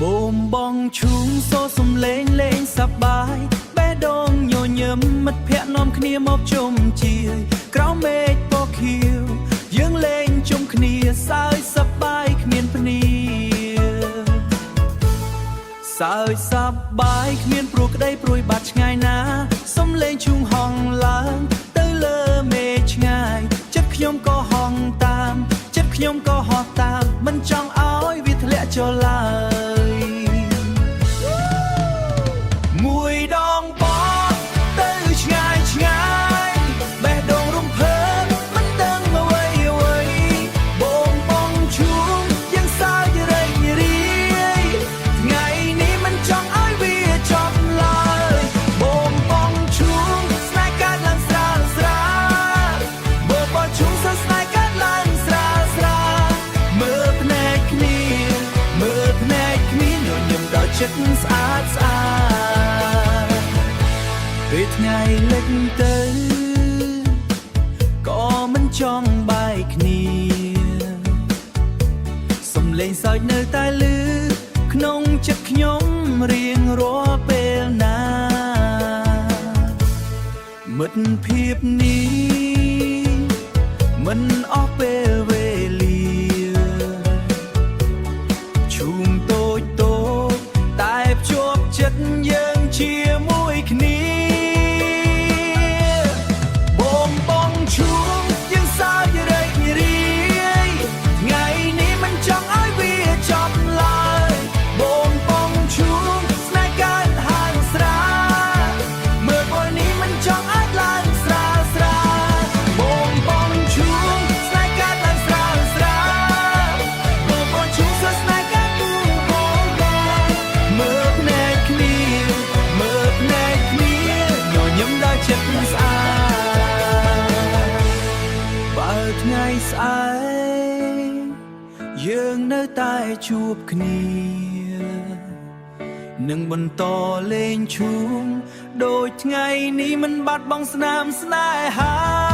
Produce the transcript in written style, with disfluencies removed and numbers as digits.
บมบองชุงโซสมเลงเลงสบายแบดงโยเยิมมัดเพะน้อมគ្នាមកជុំជាក្រោមមេឃពណ៌ខៀវយើងលេងជុំគ្នាសើចសប្បាយគ្មានភ្នាសើចសប្បាយគ្មានព្រោះក្តីព្រួយបាត់ឆ្ងាយណាសុំលេងជុងហងឡើងទៅលើមេឃឆ្ងាយចិត្តខ្ញុំក៏ហងតាមចិត្តខ្ញុំក៏ហោះតាមមិនចង់ឲ្យវាធ្លាក់ចូលឡើយមួយដងបោះទៅឆ្ងាយឆ្ងាយបេះដូងរំភើបមិនដឹងអ្វីអ្វីបងបងជួងយ៉ាងសើចរែករាយថ្ងៃនេះមិនចង់ឲ្យវាចប់ឡើយបងបងជួងស្នេហ៍កើតឡើងស្រាលស្រាលបងបងជួងស្នេហ៍កើតឡើងស្រាលស្រាលមើលភ្នែកគ្នាមើលភ្នែកគ្នាញញឹមដល់ចិត្តស្អាតស្អាតពេលថ្ងៃលិចទៅក៏មិនចង់បាយគ្នាសំឡេងសើចនៅតែឮក្នុងចិត្តខ្ញុំរៀងរាល់ពេលណាមិត្តភាពនេះមិនអស់ពេលវេលាឈូងតូចតូចតែភ្ជាប់ចិត្តយើងជាមួយគ្នាបងបងឈូងយើងសើចរែករាយថ្ងៃនេះមិនចង់ឲ្យវាចប់ឡើយបងបងឈូងស្នេហ៍កើតហាងស្រាលមើលពេលនេះមិនចង់ឲ្យឡើងស្រាលស្រាលបងបងឈូងស្នេហ៍កើតឡើងស្រាលស្រាលបងបងឈូងស្នេហ៍កើតទូបងបងមើលភ្នែកគ្នាមើលភ្នែកគ្នាញញឹមដល់ចិត្តស្អាតបើថ្ងៃស្អែកយើងនៅតែជួបគ្នានឹងបន្តលេងឈូងដូចថ្ងៃនេះមិនបាត់បង់ស្នាមស្នេហា